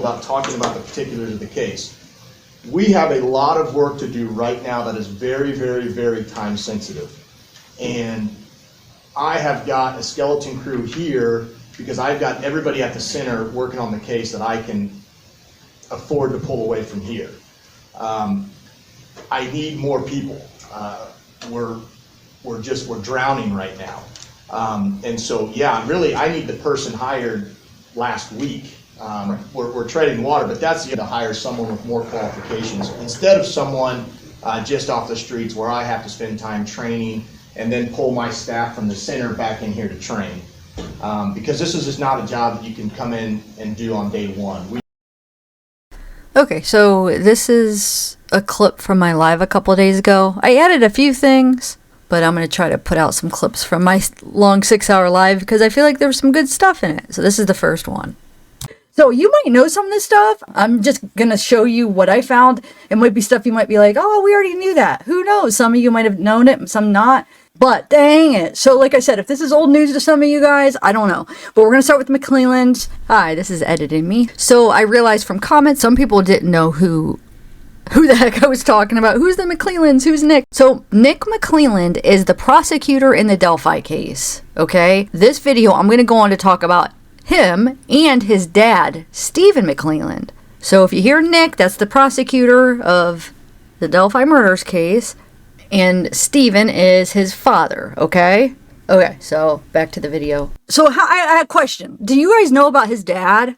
about talking about the particulars of the case. We have a lot of work to do right now that is very, very, very time sensitive. And I have got a skeleton crew here because I've got everybody at the center working on the case that I can afford to pull away from here. I need more people. We're drowning right now. And so, yeah, really, I need the person hired last week. We're treading water, but that's to hire someone with more qualifications instead of someone just off the streets where I have to spend time training and then pull my staff from the center back in here to train. Because this is just not a job that you can come in and do on day one. Okay, so this is a clip from my live a couple of days ago. I added a few things, but I'm going to try to put out some clips from my long 6-hour live because I feel like there's some good stuff in it. So this is the first one. So you might know some of this stuff. I'm just going to show you what I found. It might be stuff you might be like, oh, we already knew that. Who knows? Some of you might have known it, some not. But dang it. So like I said, if this is old news to some of you guys, I don't know. But we're going to start with Mcleland. Hi, this is editing me. So I realized from comments, some people didn't know who the heck I was talking about. Who's the Mclelands? Who's Nick? So Nick Mcleland is the prosecutor in the Delphi case. Okay? This video, I'm going to go on to talk about him and his dad, Stephen Mcleland. So if you hear Nick, that's the prosecutor of the Delphi Murders case. And Stephen is his father, okay? Okay, so back to the video. So I had a question. Do you guys know about his dad?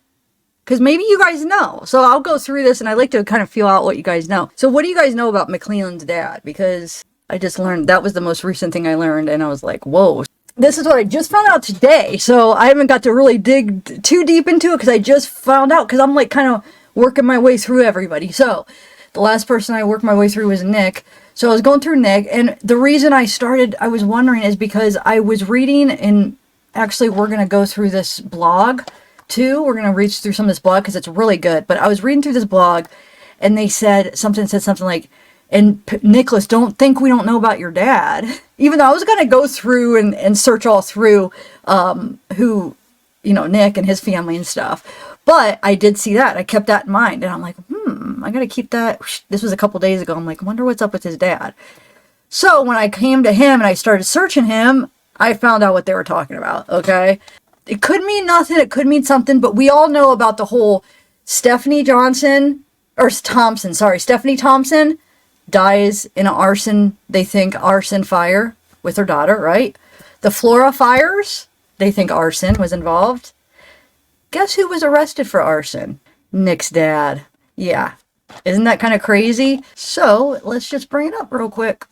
Because maybe you guys know. So I'll go through this and I like to kind of feel out what you guys know. So what do you guys know about Mcleland's dad? Because I just learned, that was the most recent thing I learned and I was like, whoa. This is what I just found out today. So I haven't got to really dig too deep into it because I just found out because I'm like kind of working my way through everybody. So the last person I worked my way through was Nick. So I was going through Nick, and the reason I was wondering is because I was reading, and actually we're going to go through this blog too. We're going to read through some of this blog because it's really good. But I was reading through this blog, and they said something like, and Nicholas, don't think we don't know about your dad. Even though I was going to go through and search all through who, Nick and his family and stuff. But I did see that. I kept that in mind. And I'm like, I got to keep that. This was a couple days ago. I'm like, I wonder what's up with his dad. So when I came to him and I started searching him, I found out what they were talking about. Okay. It could mean nothing. It could mean something. But we all know about the whole Stephanie Thompson dies in an arson, they think arson fire with her daughter, right? The Flora fires, they think arson was involved. Guess who was arrested for arson? Nick's dad. Yeah. Isn't that kind of crazy? So let's just bring it up real quick.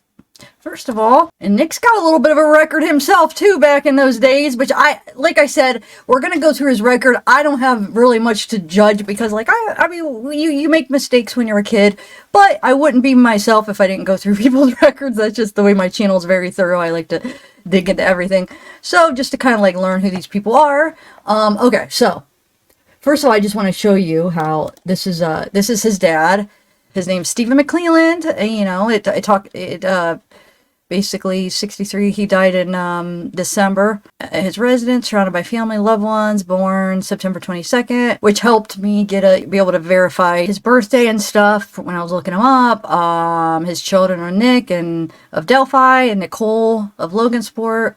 First of all, and Nick's got a little bit of a record himself too back in those days, which like I said, we're going to go through his record. I don't have really much to judge because I mean, you make mistakes when you're a kid, but I wouldn't be myself if I didn't go through people's records. That's just the way my channel is very thorough. I like to dig into everything. So just to kind of learn who these people are. Okay. So first of all, I just want to show you how this is his dad. His name's Stephen Mcleland. Basically 63, he died in December. His residence, surrounded by family, loved ones, born September 22nd, which helped me be able to verify his birthday and stuff when I was looking him up. His children are Nick of Delphi and Nicole of Logansport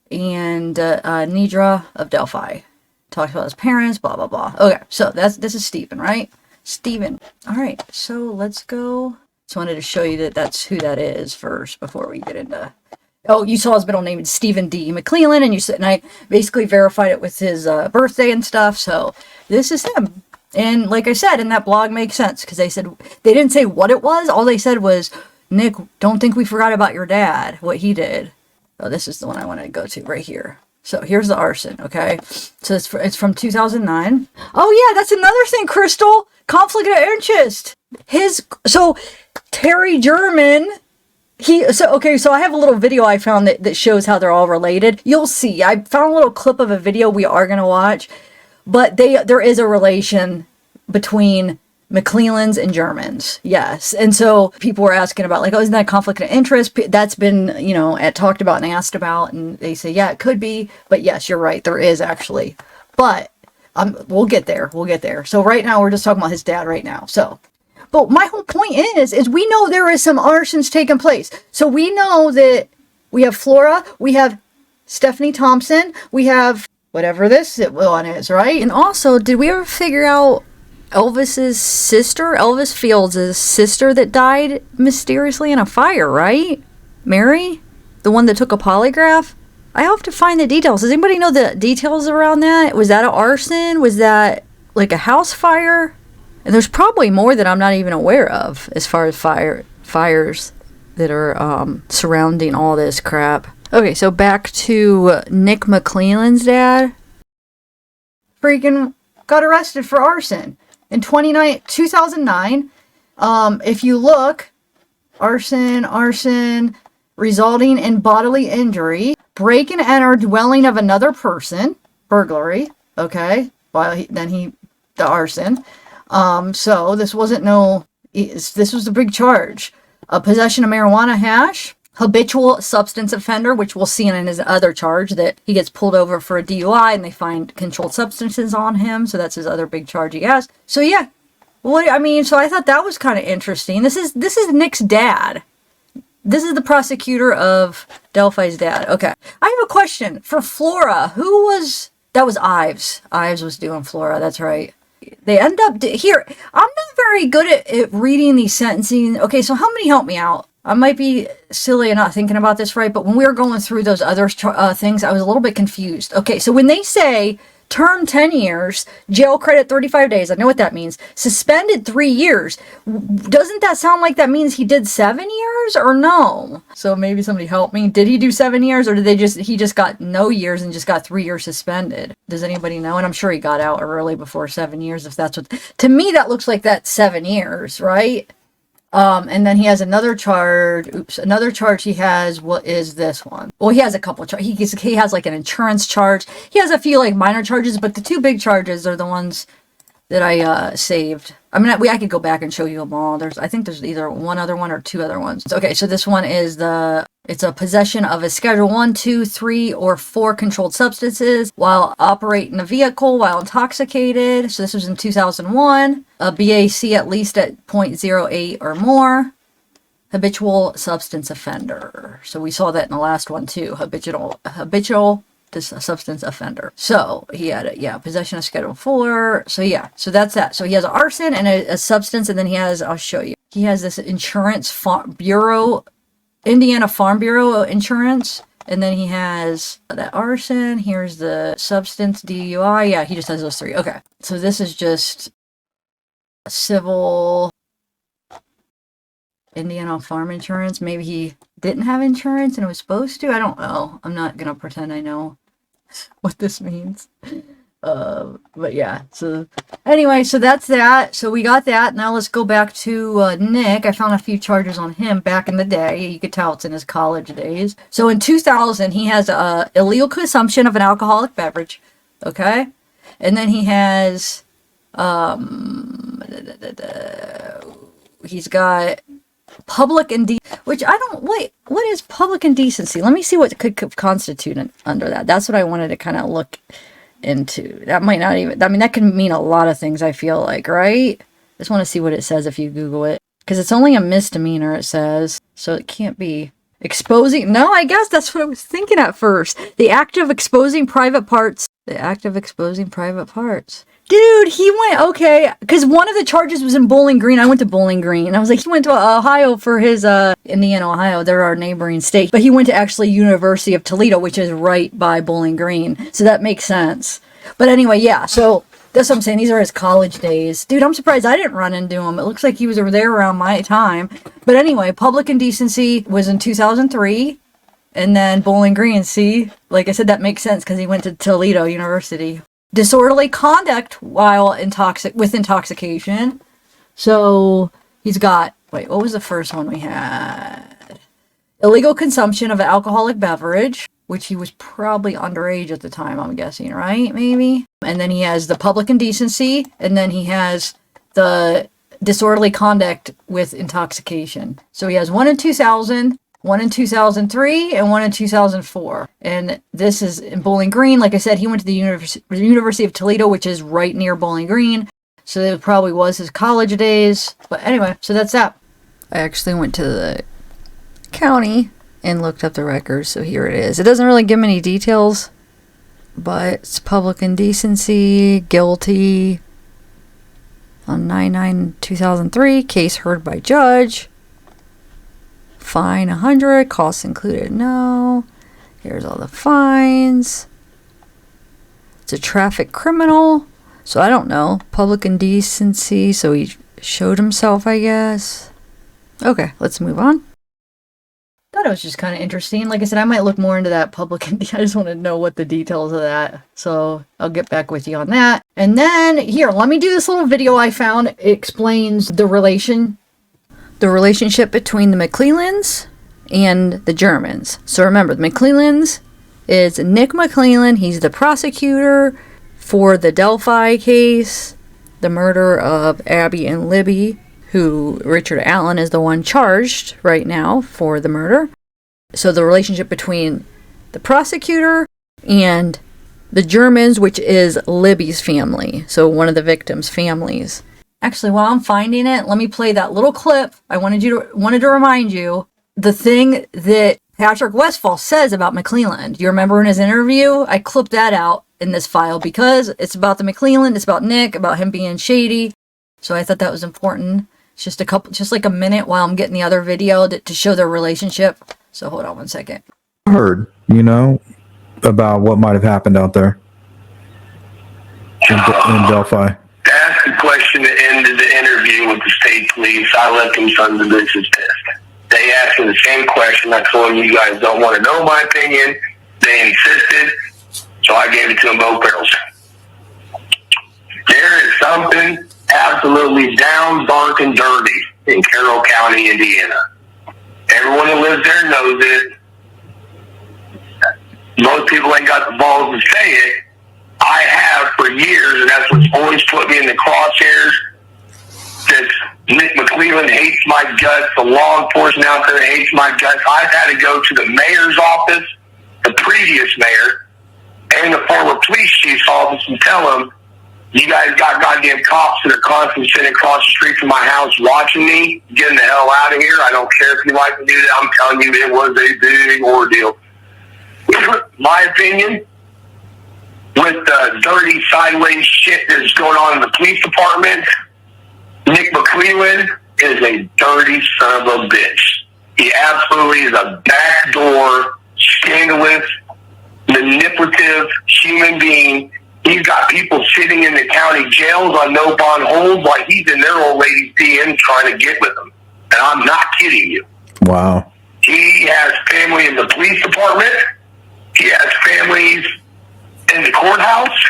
and Nidra of Delphi. Talks about his parents, blah, blah, blah. Okay, so this is Stephen, right? Stephen. All right, so let's go. Just wanted to show you that's who that is first before we get into. Oh, you saw his middle name is Stephen D. Mcleland, and I basically verified it with his birthday and stuff. So this is him. And like I said, in that blog makes sense because they didn't say what it was. All they said was, Nick, don't think we forgot about your dad, what he did. Oh, this is the one I want to go to right here. So here's the arson, okay? So it's from 2009. Oh yeah, that's another thing, Crystal. Conflict of interest. Terry German, so I have a little video I found that shows how they're all related. You'll see. I found a little clip of a video we are going to watch, but there is a relation between Mclelands and Germans. Yes. And so people were asking about isn't that conflict of interest? That's been, talked about and asked about, and they say, yeah, it could be, but yes, you're right. There is actually, but We'll get there. We'll get there. So right now we're just talking about his dad right now. So, but my whole point is we know there is some arsons taking place. So we know that we have Flora, we have Stephanie Thompson, we have whatever this one is, right? And also, did we ever figure out Elvis's sister, Elvis Fields' sister that died mysteriously in a fire, right? Mary? The one that took a polygraph? I have to find the details. Does anybody know the details around that? Was that an arson? Was that like a house fire? And there's probably more that I'm not even aware of as far as fires that are surrounding all this crap. Okay, so back to Nick Mcleland's dad. Freaking got arrested for arson in 2009. If you look, arson, resulting in bodily injury, break and enter dwelling of another person, burglary, okay, the arson. So this wasn't this was the big charge. Possession of marijuana hash, habitual substance offender, which we'll see in his other charge that he gets pulled over for a DUI and they find controlled substances on him. So that's his other big charge he has. So yeah, so I thought that was kind of interesting. This is Nick's dad. This is the prosecutor of Delphi's dad. Okay. I have a question for Flora. That was Ives. Ives was doing Flora. That's right. They end up here. I'm not very good at reading these sentencing. Okay. So help me out. I might be silly and not thinking about this right, but when we were going through those other things, I was a little bit confused. Okay. So when they say term 10 years, jail credit 35 days. I know what that means. Suspended 3 years. Doesn't that sound like that means he did 7 years or no? So maybe somebody help me. Did he do 7 years or did he just got no years and just got 3 years suspended? Does anybody know? And I'm sure he got out early before 7 years if that's what, to me that looks like that's 7 years, right? And then he has another charge. Another charge he has. What is this one? Well, he has a couple charges. He has like an insurance charge. He has a few like minor charges, but the two big charges are the ones that I saved. I mean, I could go back and show you them all. I think there's either one other one or two other ones. Okay, so this one is it's a possession of a Schedule 1, 2, 3, or 4 controlled substances while operating a vehicle while intoxicated. So this was in 2001. A BAC at least at 0.08 or more. Habitual substance offender. So we saw that in the last one too. Habitual substance offender. So he had possession of Schedule 4. So yeah, so that's that. So he has arson and a substance, and then I'll show you. He has this insurance bureau, Indiana Farm Bureau insurance, and then he has that arson. Here's the substance DUI. Yeah, he just has those three. Okay, so this is just civil Indiana farm insurance. Maybe he didn't have insurance and was supposed to. I don't know. I'm not gonna pretend I know what this means. But yeah, so anyway, so that's that. So we got that. Now let's go back to Nick. I found a few charges on him back in the day. You could tell it's in his college days. So in 2000, he has illegal consumption of an alcoholic beverage. Okay. And then he has, he's got public which I don't, wait, what is public indecency? Let me see what could constitute under that. That's what I wanted to kind of look into. That might not even, I mean, that can mean a lot of things, I feel like, right? Just want to see what it says if you Google it. Because it's only a misdemeanor, it says. So it can't be exposing. No, I guess that's what I was thinking at first. The act of exposing private parts. The act of exposing private parts. Dude, he went, okay, because one of the charges was in Bowling Green. I went to Bowling Green. I was like, he went to Ohio for his, Indiana, Ohio. They're our neighboring state. But he went to actually University of Toledo, which is right by Bowling Green. So that makes sense. But anyway, yeah, so that's what I'm saying. These are his college days. Dude, I'm surprised I didn't run into him. It looks like he was over there around my time. But anyway, public indecency was in 2003. And then Bowling Green, see? Like I said, that makes sense because he went to Toledo University. Disorderly conduct while with intoxication. So he's got, wait, what was the first one we had? Illegal consumption of an alcoholic beverage, which he was probably underage at the time, I'm guessing, right? Maybe. And then he has the public indecency, and then he has the disorderly conduct with intoxication. So he has one in 2000, one in 2003 and one in 2004. And this is in Bowling Green. Like I said, he went to the University of Toledo, which is right near Bowling Green. So it probably was his college days. But anyway, so that's that. I actually went to the county and looked up the records. So here it is. It doesn't really give many details, but it's public indecency, guilty on 9/9/2003, case heard by judge. Fine 100, costs included, no. Here's all the fines. It's a traffic criminal, so I don't know. Public indecency, so he showed himself, I guess. Okay, let's move on. Thought it was just kind of interesting. Like I said, I might look more into that public indecency. I just want to know what the details of that. So I'll get back with you on that. And then here, let me do this little video I found. It explains the relationship between the Mclelands and the Germans. So remember, the Mclelands is Nick Mcleland. He's the prosecutor for the Delphi case, the murder of Abby and Libby, who Richard Allen is the one charged right now for the murder. So the relationship between the prosecutor and the Germans, which is Libby's family. So one of the victims' families. Actually, while I'm finding it, let me play that little clip. I wanted to remind you the thing that Patrick Westphal says about Mcleland. You remember in his interview? I clipped that out in this file because it's about the Mcleland, it's about Nick, about him being shady. So I thought that was important. It's just like a minute while I'm getting the other video to show their relationship. So hold on one second. Heard, about what might have happened out there in Delphi. Asked the question at the end of the interview with the state police. I let them sons of bitches pissed. They asked me the same question. I told them, you guys don't want to know my opinion. They insisted, so I gave it to them both barrels. There is something absolutely down, dark, and dirty in Carroll County, Indiana. Everyone who lives there knows it. Most people ain't got the balls to say it. I have for years, and that's what's always put me in the crosshairs. That Nick Mcleland hates my guts. The law enforcement out there hates my guts. I've had to go to the mayor's office, the previous mayor, and the former police chief's office and tell them, you guys got goddamn cops that are constantly sitting across the street from my house watching me. Getting the hell out of here. I don't care if you like to do that. I'm telling you, it was a big ordeal. My opinion, with the dirty, sideways shit that's going on in the police department, Nick Mcleland is a dirty son of a bitch. He absolutely is a backdoor, scandalous, manipulative human being. He's got people sitting in the county jails on no bond holds while he's in their old lady's DM trying to get with them. And I'm not kidding you. Wow. He has family in the police department. He has families in the courthouse.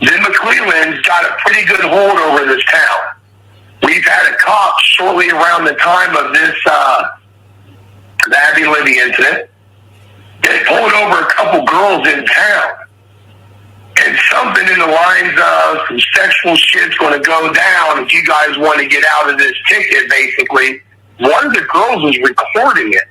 Then McCleland's got a pretty good hold over this town. We've had a cop shortly around the time of this the Abby Libby incident. They pulled over a couple girls in town. And something in the lines of some sexual shit's going to go down if you guys want to get out of this ticket, basically. One of the girls was recording it.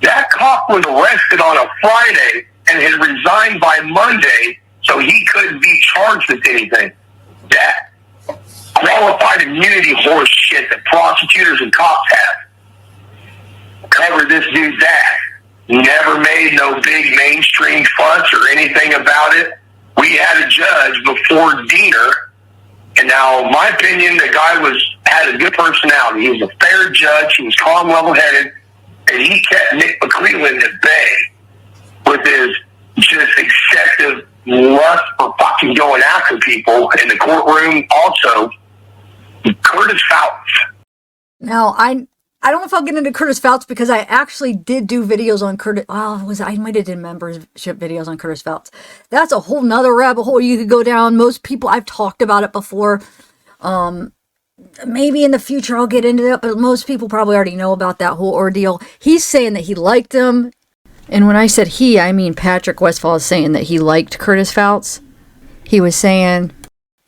That cop was arrested on a Friday and had resigned by Monday, so he couldn't be charged with anything. That qualified immunity horse shit that prosecutors and cops have. Covered this dude's ass. Never made no big mainstream fuss or anything about it. We had a judge before Diener, and now, my opinion, the guy had a good personality. He was a fair judge. He was calm, level-headed, and he kept Nick Mcleland at bay with his just excessive lust for fucking going after people in the courtroom. Also, Curtis Fouts. Now, I don't know if I'll get into Curtis Fouts because I actually did do videos on Curtis. Well, I might have did membership videos on Curtis Fouts. That's a whole nother rabbit hole you could go down. Most people, I've talked about it before. Maybe in the future I'll get into that, but most people probably already know about that whole ordeal. He's saying that he liked him. And when I said he, I mean Patrick Westphal is saying that he liked Curtis Fouts. He was saying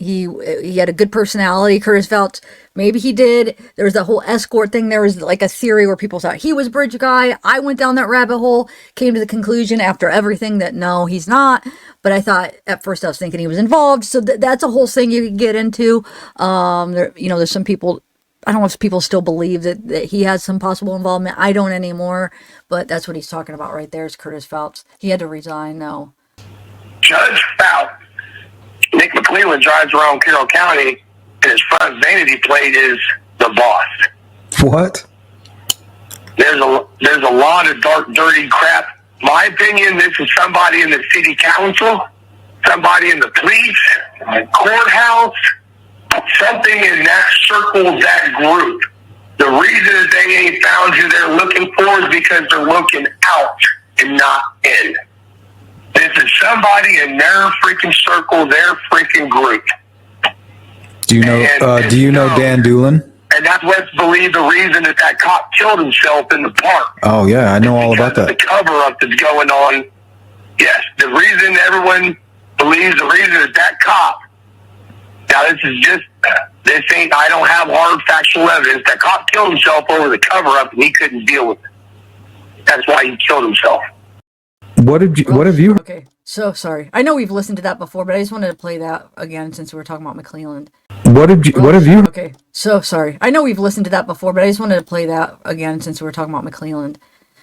he had a good personality. Curtis Phelps, maybe he did. There was the whole escort thing. There was like a theory where people thought he was bridge guy. I went down that rabbit hole, came to the conclusion after everything that no, he's not. But I thought at first I was thinking he was involved. So that's a whole thing you could get into. There's some people, I don't know if people still believe that he has some possible involvement. I don't anymore. But that's what he's talking about right there is Curtis Phelps. He had to resign though. Judge Phelps. Nick Mcleland drives around Carroll County, and his front vanity plate is the boss. What? There's a lot of dark, dirty crap. My opinion, this is somebody in the city council, somebody in the police, courthouse, something in that circle, that group. The reason that they ain't found who they're looking for is because they're looking out and not in. This is somebody in their freaking circle, their freaking group. Do you know Dan Doolin? And that's what's believed the reason that cop killed himself in the park. Oh yeah, I know all about that. The cover-up that's going on. Yes, the reason everyone believes the reason that cop. Now this ain't. I don't have hard factual evidence. That cop killed himself over the cover-up, and he couldn't deal with it. That's why he killed himself. What have you? Okay, so sorry. I know we've listened to that before, but I just wanted to play that again since we were talking about Mcleland. What have you? Okay, so sorry. I know we've listened to that before, but I just wanted to play that again since we were talking about Mcleland.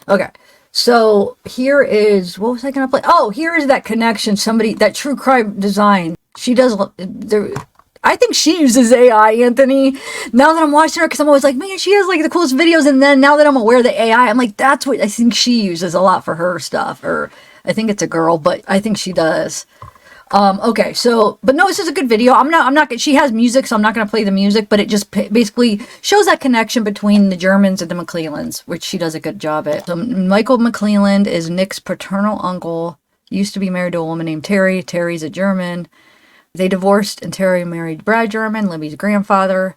Okay, so here is, what was I going to play? Oh, here is that connection. Somebody, that true crime design. She does, I think she uses AI, Anthony. Now that I'm watching her, because I'm always like, man, she has like the coolest videos. And then now that I'm aware of the AI, I'm like, that's what I think she uses a lot for her stuff. Or I think it's a girl, but I think she does. Okay, so, but no, this is a good video. I'm not, she has music, so I'm not going to play the music, but it just basically shows that connection between the Germans and the Mclelands, which she does a good job at. So Michael Mcleland is Nick's paternal uncle, used to be married to a woman named Terry. Terry's a German. They divorced and Terry married Brad German, Libby's grandfather.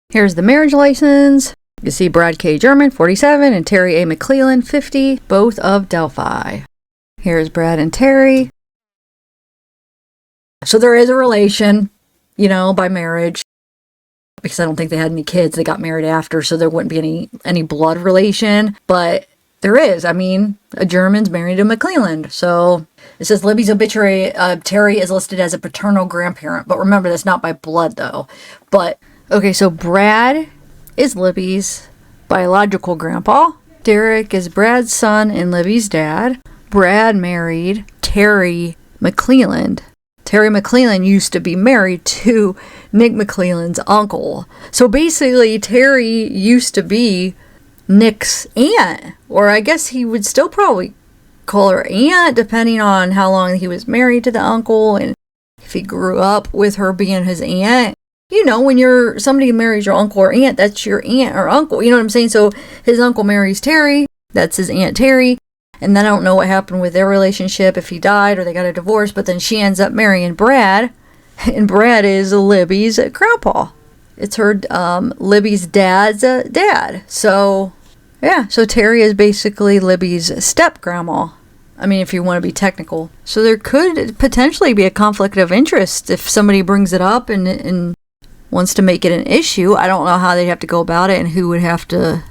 Here's the marriage license. You can see Brad K. German, 47, and Terry A. Mcleland, 50, both of Delphi. Here's Brad and Terry. So there is a relation, by marriage. Because I don't think they had any kids. They got married after, so there wouldn't be any blood relation. But there is. I mean, a German's married to Mcleland. So it says Libby's obituary, Terry is listed as a paternal grandparent. But remember, that's not by blood, though. But, okay, so Brad is Libby's biological grandpa. Derek is Brad's son and Libby's dad. Brad married Terry Mcleland. Terry Mcleland used to be married to Nick Mcleland's uncle. So basically, Terry used to be Nick's aunt. Or I guess he would still probably call her aunt, depending on how long he was married to the uncle and if he grew up with her being his aunt. When somebody marries your uncle or aunt, that's your aunt or uncle. You know what I'm saying? So his uncle marries Terry. That's his Aunt Terry. And then I don't know what happened with their relationship, if he died or they got a divorce. But then she ends up marrying Brad. And Brad is Libby's grandpa. It's her, Libby's dad's dad. So, yeah. So Terry is basically Libby's step-grandma. I mean, if you want to be technical. So there could potentially be a conflict of interest if somebody brings it up and wants to make it an issue. I don't know how they'd have to go about it and who would have to,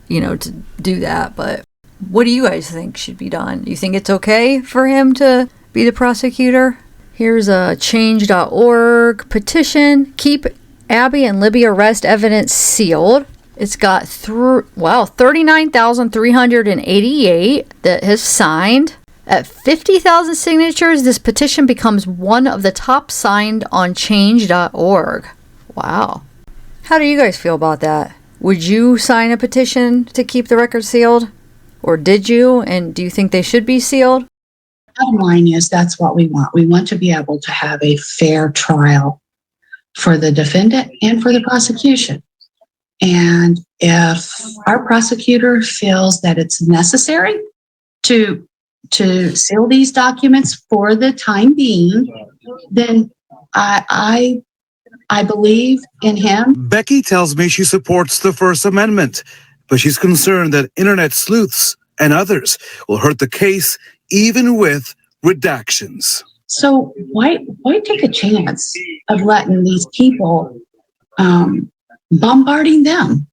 to do that. But what do you guys think should be done? Do you think it's okay for him to be the prosecutor? Here's a change.org petition. Keep Abby and Libby arrest evidence sealed. It's got 39,388 that has signed. At 50,000 signatures, this petition becomes one of the top signed on change.org. Wow. How do you guys feel about that? Would you sign a petition to keep the record sealed? Or did you? And do you think they should be sealed? Bottom line is that's what we want. We want to be able to have a fair trial for the defendant and for the prosecution. And if our prosecutor feels that it's necessary to seal these documents for the time being, then I believe in him. Becky tells me she supports the First Amendment, but she's concerned that internet sleuths and others will hurt the case even with redactions. So why take a chance of letting these people bombarding them?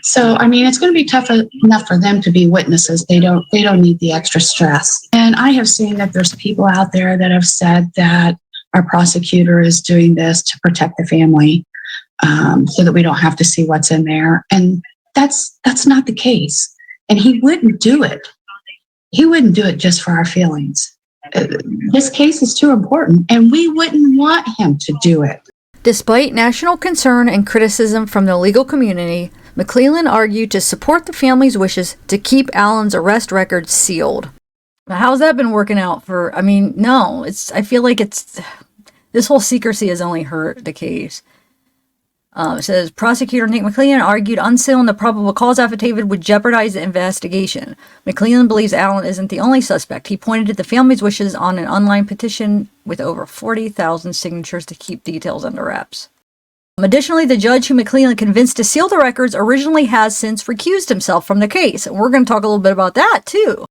So, I mean, it's going to be tough enough for them to be witnesses. They don't need the extra stress. And I have seen that there's people out there that have said that our prosecutor is doing this to protect the family, so that we don't have to see what's in there. And that's not the case. And he wouldn't do it. He wouldn't do it just for our feelings. This case is too important, and we wouldn't want him to do it. Despite national concern and criticism from the legal community, Mcleland argued to support the family's wishes to keep Allen's arrest record sealed. Now, how's that been working out for, I mean, no, I feel like this whole secrecy has only hurt the case. It says, Prosecutor Nick Mcleland argued unsealing the probable cause affidavit would jeopardize the investigation. Mcleland believes Allen isn't the only suspect. He pointed to the family's wishes on an online petition with over 40,000 signatures to keep details under wraps. Additionally, the judge who Mcleland convinced to seal the records originally has since recused himself from the case. And we're going to talk a little bit about that, too.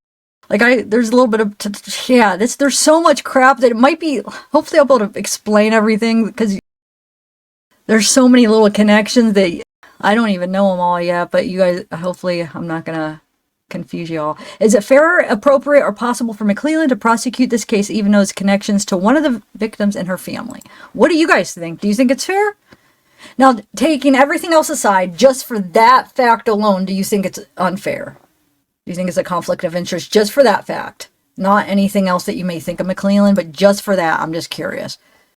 There's a little bit of, there's so much crap that it might be, hopefully I'll be able to explain everything, because there's so many little connections that I don't even know them all yet, but you guys, hopefully I'm not going to confuse you all. Is it fair, appropriate, or possible for Mcleland to prosecute this case even though it's connections to one of the victims and her family? What do you guys think? Do you think it's fair? Now, taking everything else aside, just for that fact alone, do you think it's unfair? Do you think it's a conflict of interest just for that fact? Not anything else that you may think of Mcleland, but just for that, I'm just curious.